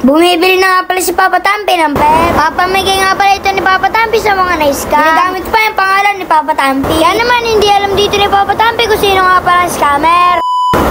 Bumibili na nga pala si Papa Tampi ng pet. Papamigay nga pala ito ni Papa Tampi sa mga na-scam. Ginagamit pa yung pangalan ni Papa Tampi. Kaya naman hindi alam dito ni Papa Tampi kung sino nga pala ang scammer.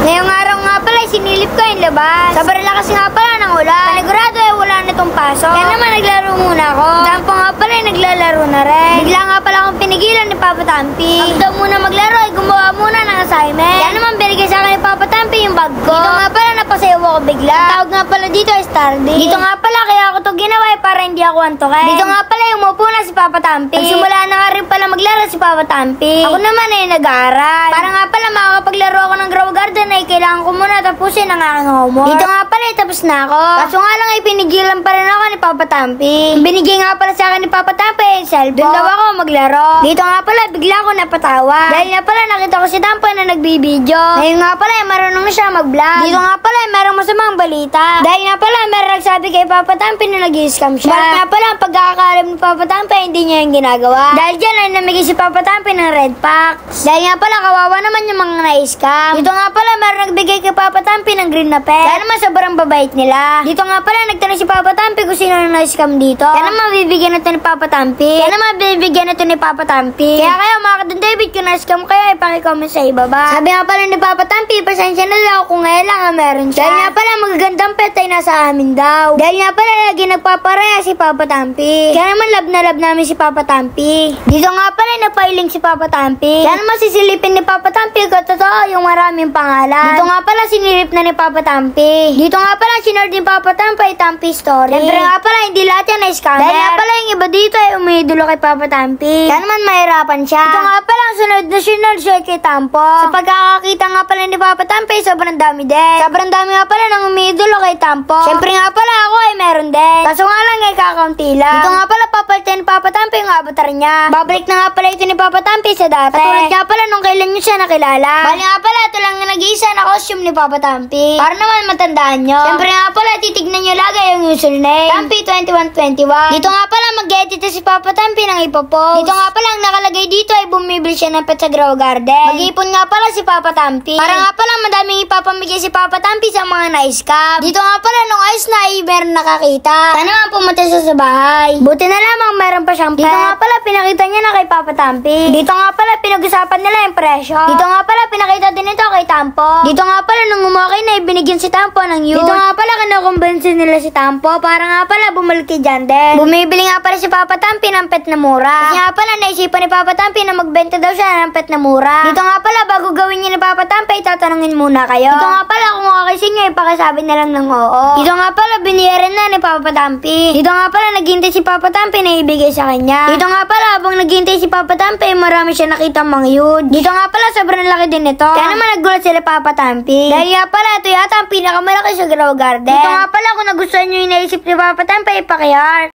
Ngayong araw nga pala, sinilip ko yung labas. Sobrang lakas nga pala ng ulan. Panigurado wala na itong pasok. Kaya naman naglaro muna ako. Tampo nga pala naglalaro na rin. Bigla nga pala akong pinigilan ni Papa Tampi. Ang daw muna maglaro ay gumawa muna ng assignment. Kaya naman binigay sa akin ni Papa Tampi yung bag ko. Dito nga pala napasayaw ako bigla. Ang tawag nga pala dito ay Stardy. Dito nga pala kaya ako to ginawa para hindi ako antokin. Dito nga pala yung umupo na si Papa Tampi. Nagsimula na nga rin pala maglaro si Papa Tampi. Ako naman ay nag-aaral. Para nga pala makakapaglaro ako ng Grow Garden ay kailangan ko muna tapusin ang aking homework. Dito nga pala tapos na ako. Kaso nga lang ay pinigilan pa rin ako ni Papa Tampi. Binigay nga pala sa akin ni Papa Tampi yung cellphone. Doon daw ako maglaro. Dito nga pala bigla ako napatawa. Dahil nga pala nakita ko si Tampo na nagbibideo. Ngayon nga pala marunong na siya mag-vlog. Dito nga pala merong masamang balita. Dahil nga pala meron nagsabi kay Papa Tampi na nag-i-scam siya. Bakit nga pala ang pagkakaalam ni Papa Tampi hindi niya yung ginagawa. Dahil dyan ay namigay si Papa Tampi ng red packs. Dahil nga pala kawawa naman yung mga na-scam. Dito nga pala meron nagbigay kay Papa Tampi ng green na pen. Kaya naman sobrang babait nila. Dito nga pala nagtanong si Papa Tampi kung sino na na-scam dito. Kaya naman bibigyan ito ni Papa Tampi. Kaya naman bibigyan ito ni Papa Tampi. Kaya kayo mga Kadon David kung na-scam kayo ay pakicomment sa ibaba. Sabi nga pala ni Papa Tampi, pasensya na daw kung ngayon lang meron siya. Dahil nga pala magagandang pet ay nasa amin daw. Dahil nga pala lagi nagpaparaya si Papa Tampi. Kaya naman love na love namin si Papa Tampi. Dito nga pala nagpailing si Papa Tampi. Kaya naman sisilipin ni Papa Tampi kung totoo yung maraming pangalan. Dito nga pala sinilip na ni Papa Tampi. Dito nga pala sinord ni Papa Tampi ay Tampi Story. Siyempre nga pala hindi lahat yan ay scammer. Dahil nga pala yung iba dito ay umiidolo kay Papa Tampi. Kaya naman mahirapan siya. Dito nga pala ang sunod na sinord siya kay Tampo. Sa pagkakakita nga pala ni Papa Tampi sobrang dami din. Sobrang dami nga pala ng umiidolo kay Tampo. Siyempre nga pala ako ay meron din. Kaso nga lang ay kakaunti lang. Dito nga pala papalitin ni Papa Tampi yung avatar niya. Babalik na nga pala ito ni Papa Tampi sa dati. Katulad nga pala nung kailan nyo siya nakilala. Bali nga pala ito lang na nag-iisa na costume ni Papa Tampi. Para naman matandaan nyo. Siyempre nga pala titignan nyo lagi yung username. Tampi2121. Dito nga pala mag-edit si Papa Tampi ng ipopost. Dito nga pala ang nakalagay dito ay bumibili siya ng pet sa Grow Garden. Mag-ipon nga pala si Papa Tampi. Para nga pala madaming ipapamigay si Papa Tampi sa mga na-scam. Dito nga pala nung ayos na ay meron nakakita. Sana nga pumunta siya sa bahay. Buti na lamang meron pa siyang pet. Dito nga pala pinakita niya na kay Papa Tampi. Dito nga pala pinag-usapan nila yung presyo. Dito nga pala pinakita din ito kay Tampo. Dito nga pala nung umukay na ibinigyan si Tampo ng yun. Dito nga pala kinukumbinsin nila si Tampo para nga pala bumalik kay Jandel. Bumibili nga pala si Papa Tampi ng pet na mura. Kasi nga pala naisipan ni Papa Tampi na magbenta daw siya ng pet na mura. Dito nga pala bago gawin niya ni Papa Tampi tatanungin muna kayo. Dito nga pala kung okay sa inyo ipakisabi na lang ng oo. Dito nga pala biniyaran na ni Papa Tampi. Dito nga pala naghintay si Papa Tampi na ibigay sa kanya. Dito nga pala habang naghintay si Papa Tampi marami siya nakita mga yun. Dito nga pala sobrang laki din ito. Kaya naman nagulat sila Papa Tampi. Dahil nga pala ito yata ang pinakamalaki sa Grow Garden. Dito nga pala kung nagustuhan nyo yung naisip ni Papa Tampi ipaki-heart.